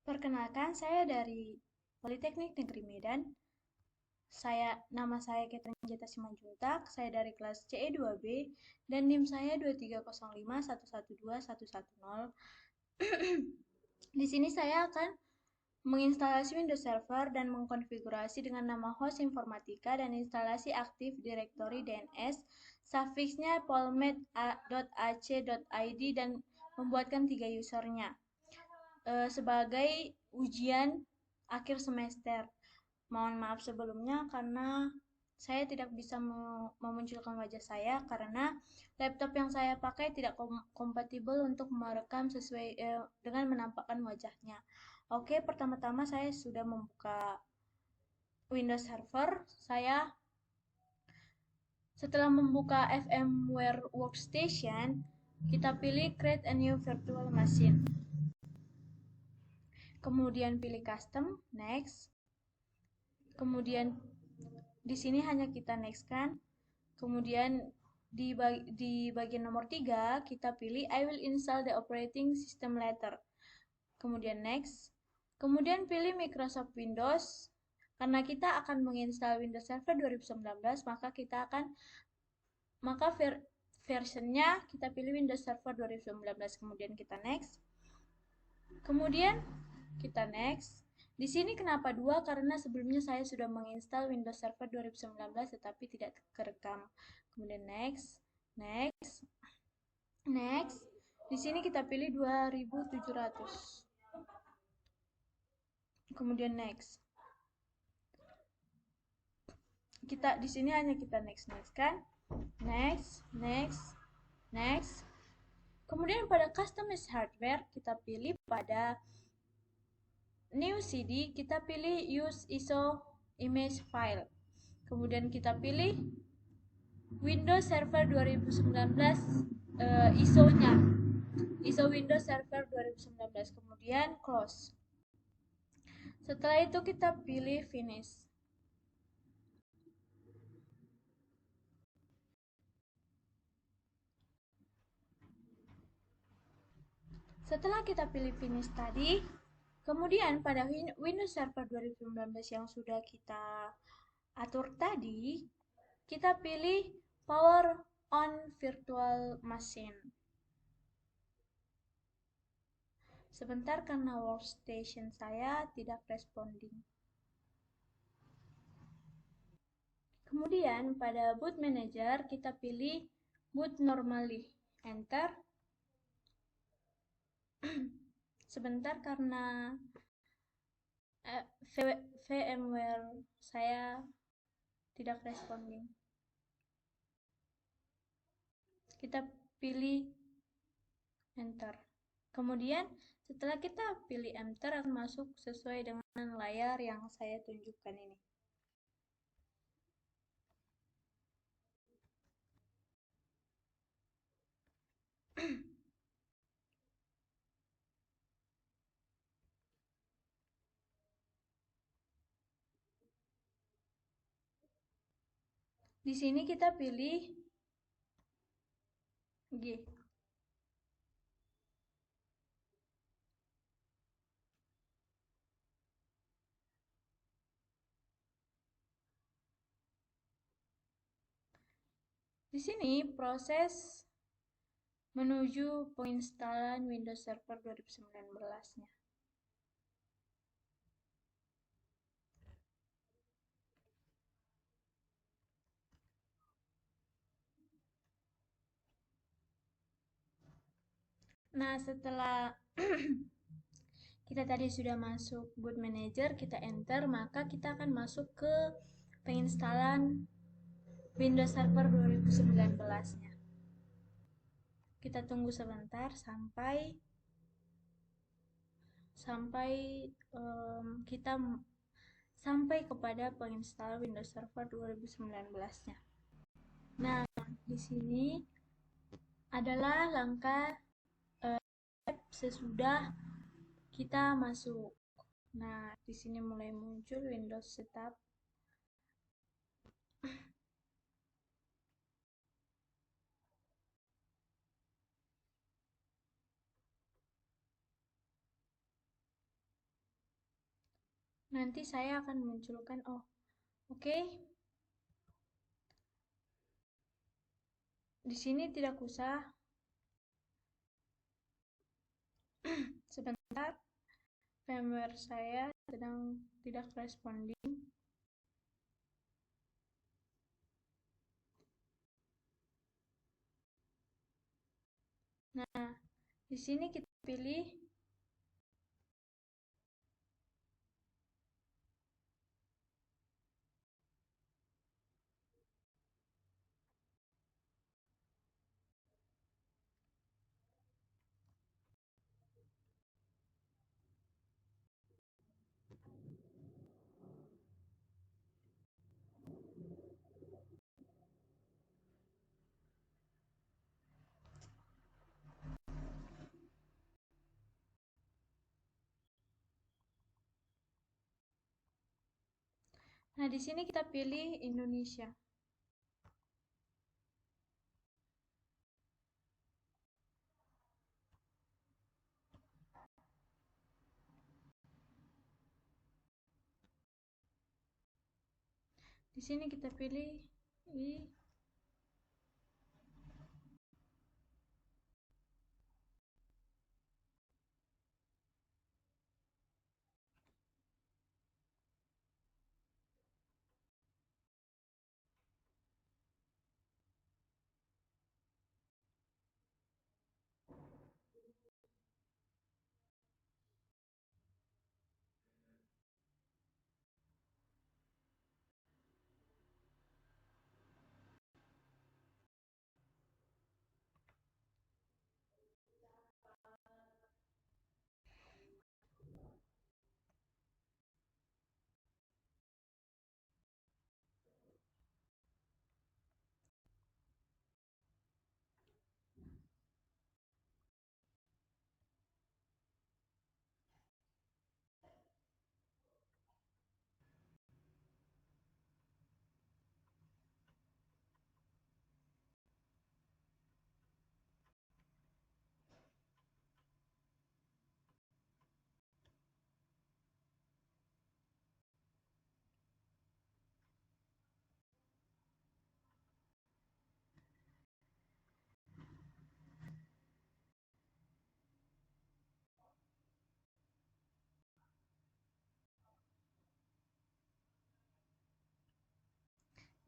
Perkenalkan, saya dari Politeknik Negeri Medan. Nama saya Catherine Jeta Simanjuntak, saya dari kelas CE2B, dan NIM saya 23051121110. Di sini saya akan menginstalasi Windows Server dan mengkonfigurasi dengan nama host informatika dan instalasi Active Directory DNS, sufiksnya polmed.ac.id dan membuatkan 3 usernya sebagai ujian akhir semester. Mohon maaf sebelumnya karena saya tidak bisa memunculkan wajah saya karena laptop yang saya pakai tidak kompatibel untuk merekam sesuai dengan menampakkan wajahnya. Oke, pertama-tama saya sudah membuka Windows Server. Setelah membuka VMware Workstation, kita pilih Create a New Virtual Machine. Kemudian pilih Custom, Next. Kemudian di sini hanya kita next kan. Kemudian di bagian nomor 3 kita pilih I will install the operating system later. Kemudian next. Kemudian pilih Microsoft Windows. Karena kita akan menginstal Windows Server 2019, maka versionnya kita pilih Windows Server 2019. Kemudian kita next. Kemudian kita next. Di sini kenapa 2? Karena sebelumnya saya sudah menginstal Windows Server 2019 tetapi tidak kerekam. Kemudian next, next, next. Di sini kita pilih 2700. Kemudian next. Di sini hanya kita next kan? Next, next, next. Kemudian pada customize hardware kita pilih pada New CD, kita pilih Use ISO Image File. Kemudian kita pilih Windows Server 2019 ISO-nya. ISO Windows Server 2019. Kemudian close. Setelah itu kita pilih Finish. Setelah kita pilih Finish tadi, kemudian pada Windows Server 2019 yang sudah kita atur tadi, kita pilih Power on Virtual Machine. Sebentar karena workstation saya tidak responding. Kemudian pada Boot Manager kita pilih Boot Normally. Enter. Sebentar karena VMware saya tidak responding. Kita pilih Enter. Kemudian setelah kita pilih Enter akan masuk sesuai dengan layar yang saya tunjukkan ini. Di sini kita pilih G. Di sini proses menuju penginstalan Windows Server 2019-nya. Nah, setelah kita tadi sudah masuk Boot Manager, kita enter, maka kita akan masuk ke penginstalan Windows Server 2019-nya. Kita tunggu sebentar sampai kita sampai kepada penginstalan Windows Server 2019-nya. Nah, di sini adalah langkah sesudah kita masuk. Nah, di sini mulai muncul Windows Setup. Nanti saya akan munculkan oke. Di sini tidak usah. Sebentar, firmware saya sedang tidak responding. Nah, di sini kita pilih Nah, di sini kita pilih Indonesia. Di sini kita pilih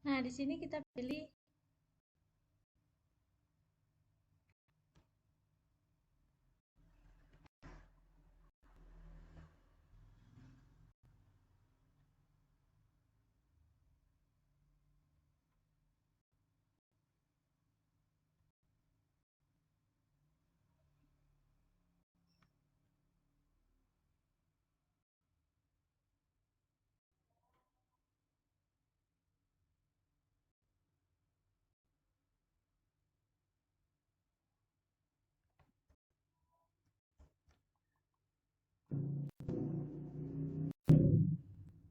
Nah, di sini kita pilih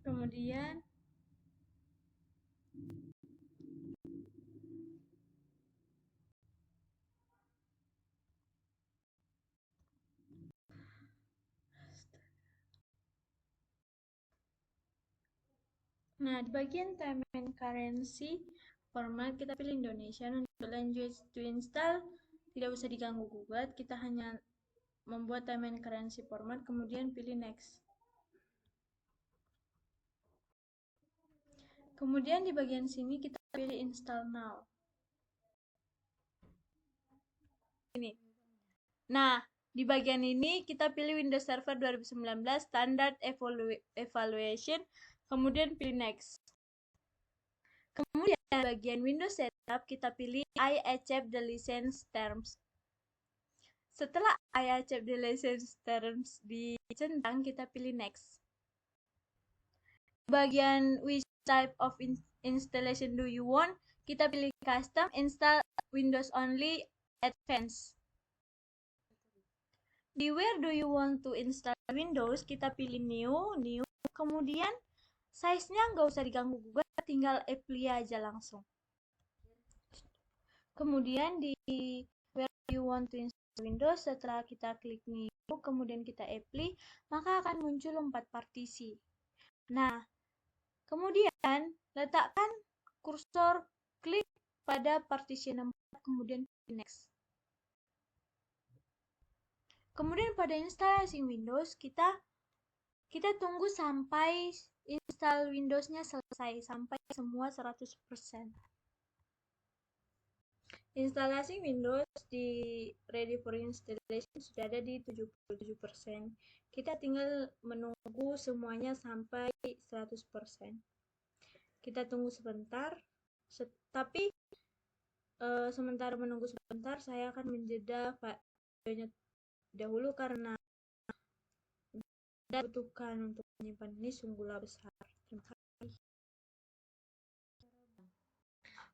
kemudian Nah, di bagian time and currency format kita pilih Indonesia. Untuk language to install tidak usah diganggu gugat, kita hanya membuat time and currency format kemudian pilih next. Kemudian di bagian sini kita pilih install now. Ini. Nah, di bagian ini kita pilih Windows Server 2019 Standard Evaluation, kemudian pilih next. Kemudian di bagian Windows Setup kita pilih I accept the license terms. Setelah I accept the license terms dicentang, kita pilih next. Bagian which type of installation do you want, kita pilih custom, install Windows only, advanced. Di where do you want to install Windows, kita pilih new, kemudian size-nya nggak usah diganggu juga, tinggal apply aja langsung. Kemudian di where do you want to install Windows, setelah kita klik new, kemudian kita apply, maka akan muncul 4 partisi. Nah, kemudian letakkan kursor klik pada partisi 4, kemudian next. Kemudian pada instalasi Windows, kita tunggu sampai install Windows-nya selesai, sampai semua 100%. Instalasi Windows di ready for installation sudah ada di 77%. Kita tinggal menunggu semuanya sampai 100%. Kita tunggu sebentar, tapi sementara menunggu sebentar, saya akan menjeda videonya dahulu karena dibutuhkan untuk menyimpan ini sungguhlah besar. Terima kasih.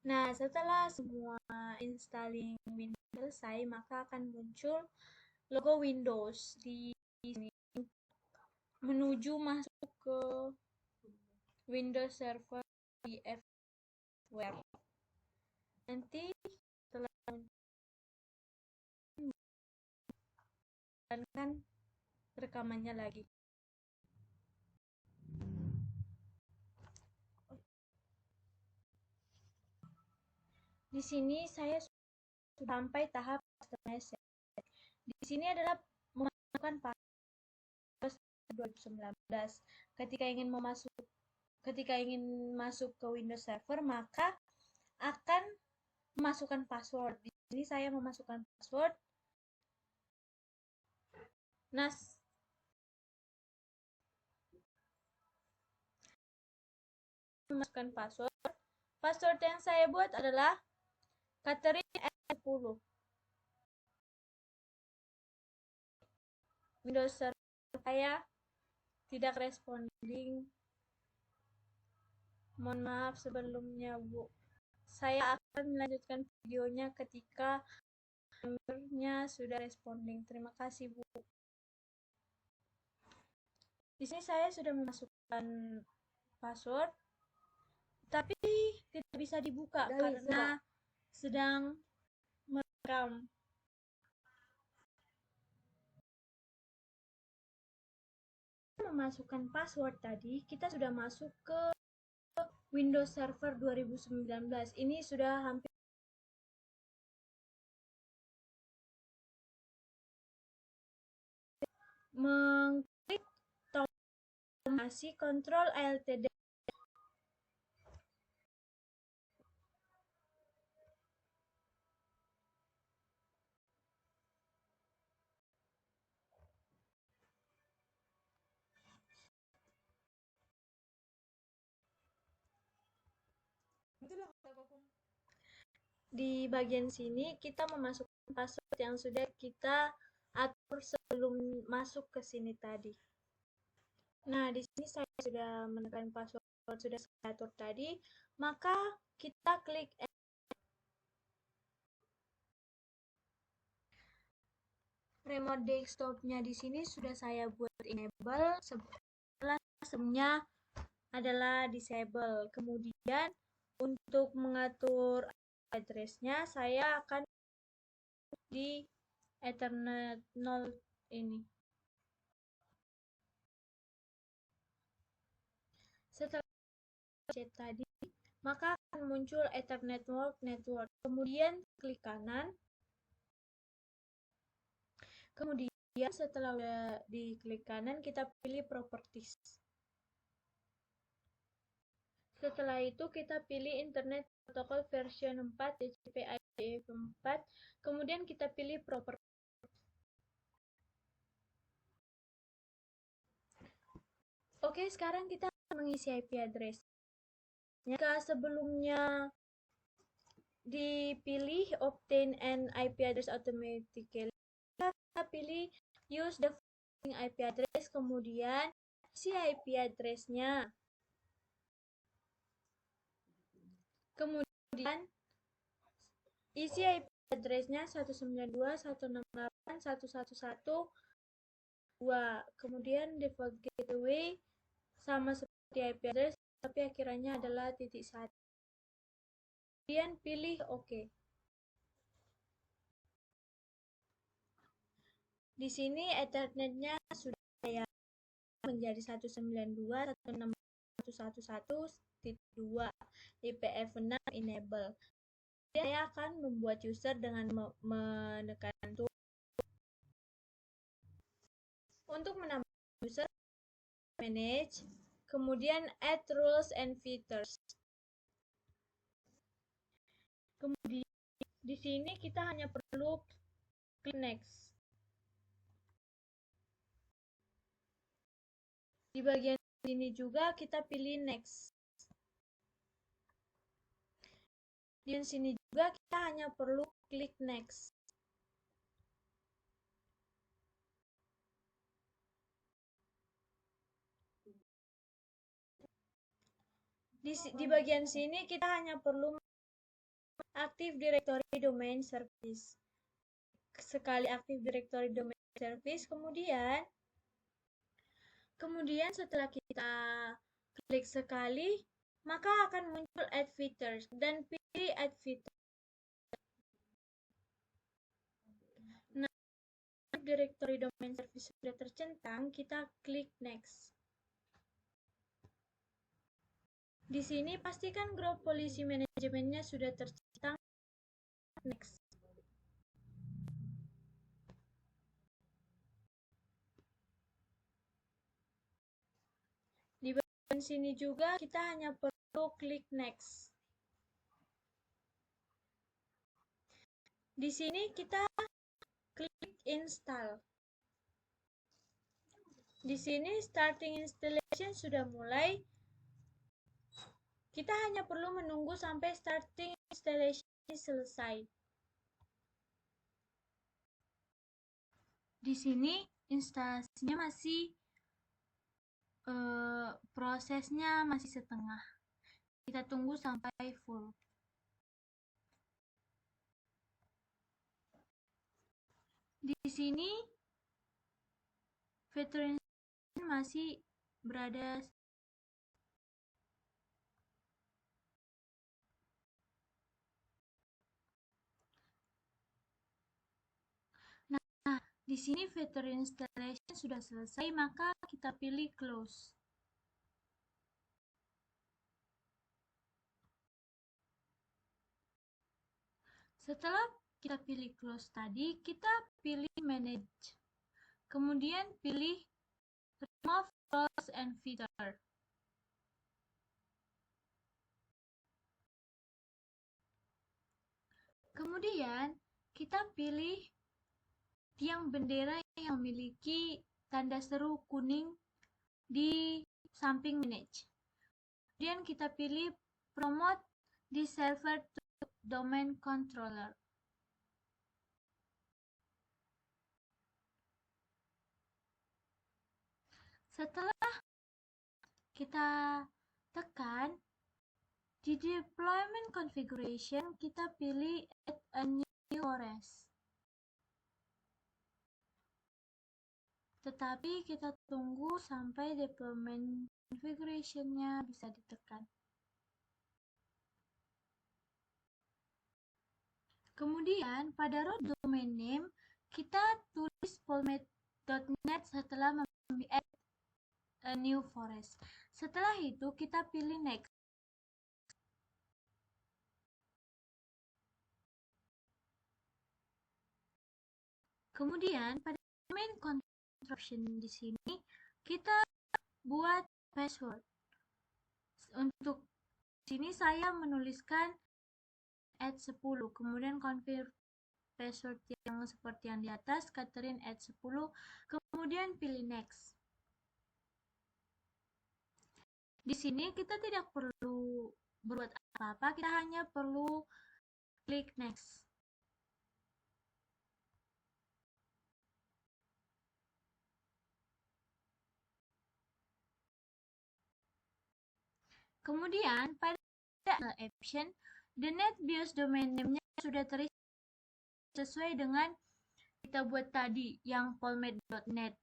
Nah, setelah semua installing Windows selesai, maka akan muncul logo Windows di sini menuju masuk ke Windows Server di VMware. Nanti setelah menjalankan rekamannya lagi. Di sini saya sudah sampai tahap customize. Di sini adalah memasukkan password 2019. Ketika ingin masuk ke Windows Server, maka akan memasukkan password. Di sini saya memasukkan password. Nah, memasukkan password yang saya buat adalah Catherine S10. Windows Server saya tidak responding. Mohon maaf sebelumnya, Bu. Saya akan melanjutkan videonya ketika servernya sudah responding. Terima kasih, Bu. Di sini saya sudah memasukkan password, tapi tidak bisa dibuka karena sedang merekam. Memasukkan password tadi, kita sudah masuk ke Windows Server 2019. Ini sudah hampir mengklik tombol Ctrl Alt D. Di bagian sini kita memasukkan password yang sudah kita atur sebelum masuk ke sini tadi. Nah, di sini saya sudah menekan password sudah saya atur tadi, maka kita klik remote desktop-nya. Di sini sudah saya buat enable, setelah sebelumnya adalah disable. Kemudian untuk mengatur address-nya, saya akan di Ethernet 0 ini. Setelah chat tadi, maka akan muncul Ethernet Network. Kemudian klik kanan. Kemudian setelah udah diklik kanan, kita pilih Properties. Setelah itu kita pilih Internet Protocol version 4 TCP/IP 4. Kemudian kita pilih Properties. Oke, sekarang kita mengisi IP address. Jika sebelumnya dipilih Obtain an IP address automatically, kita pilih Use the following IP address, kemudian isi IP address-nya. Kemudian isi IP address-nya 192.168.111.2. Kemudian default gateway sama seperti IP address, tapi akhirannya adalah .1. Kemudian pilih OK. Di sini Ethernet-nya sudah saya menjadi 192.168.111.2. 111.2 IPv6 enable. Saya akan membuat user dengan menekan tool. Untuk menambah user, manage, kemudian add rules and features. Kemudian di sini kita hanya perlu klik next. Di bagian sini juga kita pilih next. Di sini juga kita hanya perlu klik next. Di bagian sini kita hanya perlu Active Directory Domain Service. Sekali Active Directory Domain Service, kemudian setelah kita klik sekali, maka akan muncul Add Features dan pilih Add Features. Nah, Directory Domain Service sudah tercentang, kita klik Next. Di sini pastikan grup polisi manajemennya sudah tercentang. Next. Di bagian sini juga kita hanya perlu klik Next. Di sini kita klik Install. Di sini starting installation sudah mulai. Kita hanya perlu menunggu sampai starting installation selesai. Di sini instalasinya prosesnya masih setengah. Kita tunggu sampai full. Di sini veteran masih berada. Nah, di sini veteran installation sudah selesai, maka kita pilih close. Setelah kita pilih close tadi, kita pilih manage. Kemudian pilih remove roles and feature. Kemudian kita pilih tiang bendera yang memiliki tanda seru kuning di samping manage. Kemudian kita pilih promote di server to domain controller. Setelah kita tekan di deployment configuration, kita pilih add a new forest. Tetapi kita tunggu sampai deployment configuration-nya bisa ditekan. Kemudian pada root domain name kita tulis polmed.net setelah add a new forest. Setelah itu kita pilih next. Kemudian pada domain construction di sini kita buat password. Untuk sini saya menuliskan add 10, kemudian confirm password yang seperti yang di atas, Catherine add 10, kemudian pilih next. Di sini kita tidak perlu berbuat apa-apa, kita hanya perlu klik next. Kemudian pada option, the net BIOS domain name-nya sudah terisi sesuai dengan kita buat tadi yang polmed.net.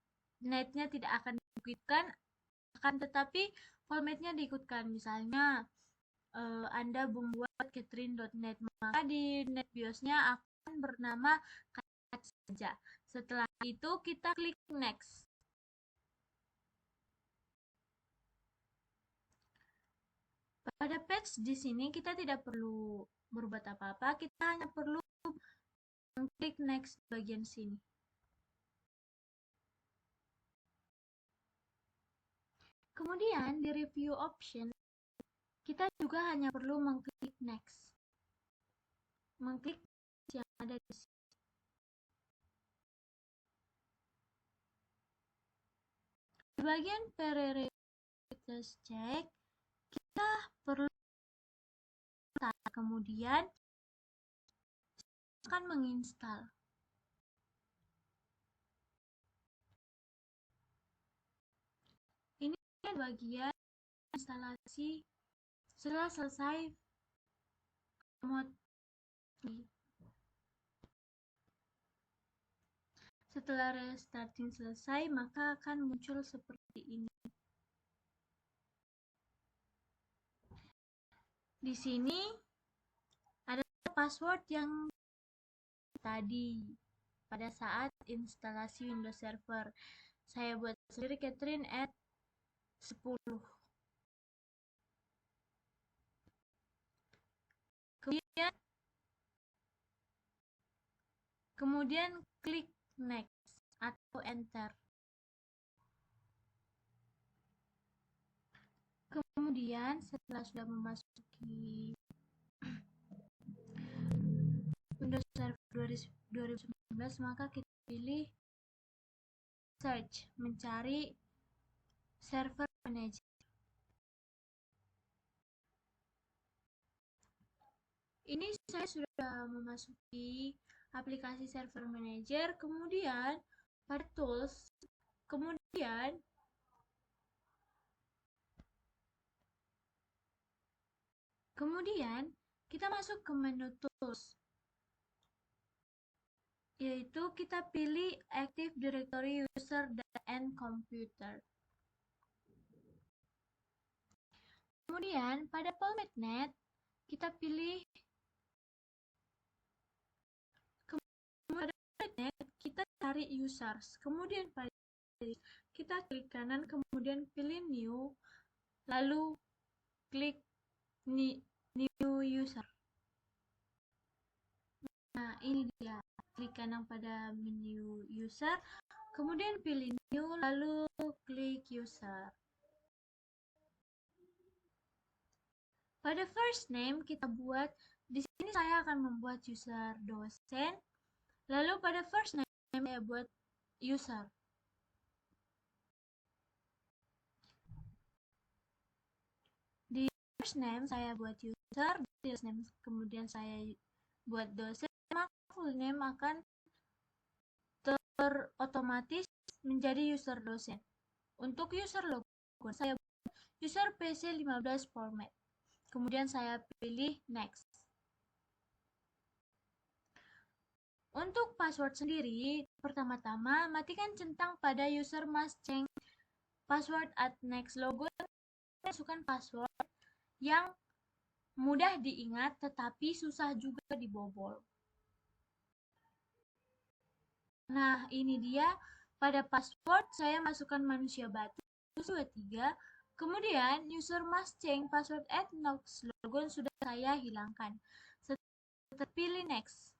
Netnya tidak akan diikutkan, akan tetapi formatnya diikutkan. Misalnya Anda membuat catherine.net, maka di net BIOS-nya akan bernama Kat saja. Setelah itu kita klik next. Pada page di sini kita tidak perlu berbuat apa-apa, kita hanya perlu klik next bagian sini. Kemudian di review option, kita juga hanya perlu mengklik next. Mengklik yang ada di sini. Di bagian prioritas check, kita perlu kemudian akan menginstal. Ini bagian instalasi setelah selesai mod. Setelah restarting selesai, maka akan muncul seperti ini. Di sini ada password yang tadi pada saat instalasi Windows Server. Saya buat sendiri Catherine at 10. Kemudian klik next atau enter. Kemudian setelah sudah memasuki Windows Server 2019, maka kita pilih search, mencari server manager. Ini saya sudah memasuki aplikasi server manager, kemudian pada tools, kemudian kita masuk ke menu tools, yaitu kita pilih Active Directory User and Computer. Kemudian pada formatnet kita pilih, kita cari users, kemudian kita klik kanan, kemudian pilih new, lalu klik new user. Nah, ini dia, klik kanan pada menu user, kemudian pilih new, lalu klik user. Pada first name kita buat, di sini saya akan membuat user dosen, lalu pada first name saya buat user. Di first name saya buat user, di last name kemudian saya buat dosen, maka full name akan terotomatis menjadi user dosen. Untuk user logon saya buat user PC15 format. Kemudian saya pilih next. Untuk password sendiri, pertama-tama matikan centang pada user must change password at next logon. Masukkan password yang mudah diingat tetapi susah juga dibobol. Nah, ini dia, pada password saya masukkan manusia batu 23. Kemudian user must change password at next logon sudah saya hilangkan. Setelah pilih next.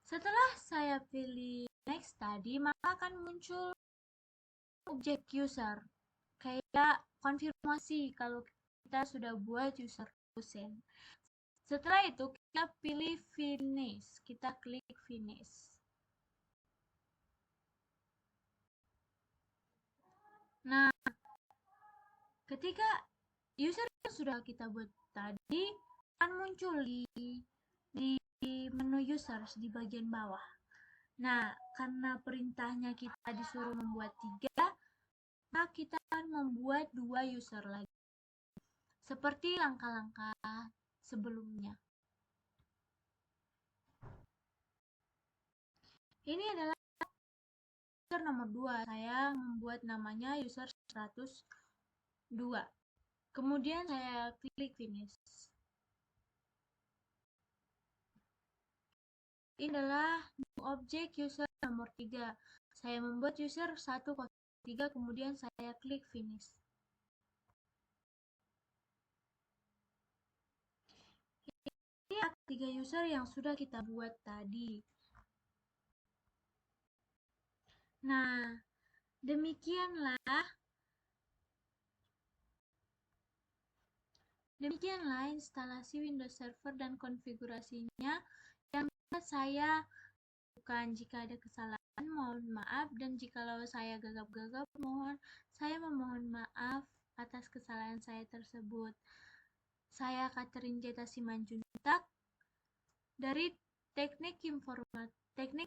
Setelah saya pilih next tadi, maka akan muncul objek user. Kayak konfirmasi kalau kita sudah buat user dosen. Setelah itu kita pilih finish, kita klik finish. Nah, ketika user yang sudah kita buat tadi akan muncul di menu users di bagian bawah. Nah, karena perintahnya kita disuruh membuat 3, maka kita akan membuat 2 user lagi. Seperti langkah-langkah sebelumnya. Ini adalah user nomor 2. Saya membuat namanya user 102. Kemudian saya klik finish. Ini adalah objek user nomor 3. Saya membuat user 103, kemudian saya klik finish. 3 user yang sudah kita buat tadi. Nah, demikianlah instalasi Windows Server dan konfigurasinya yang dapat saya lakukan. Jika ada kesalahan, mohon maaf, dan jikalau saya gagap-gagap, saya memohon maaf atas kesalahan saya tersebut. Saya Catherine Jeta Simanjuntak dari Teknik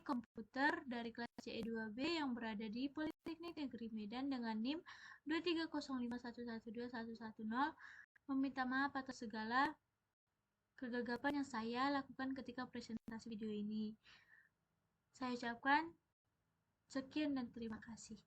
Komputer dari kelas CE2B yang berada di Politeknik Negeri Medan dengan NIM 23051121110, meminta maaf atas segala kegagapan yang saya lakukan ketika presentasi video ini. Saya ucapkan sekian dan terima kasih.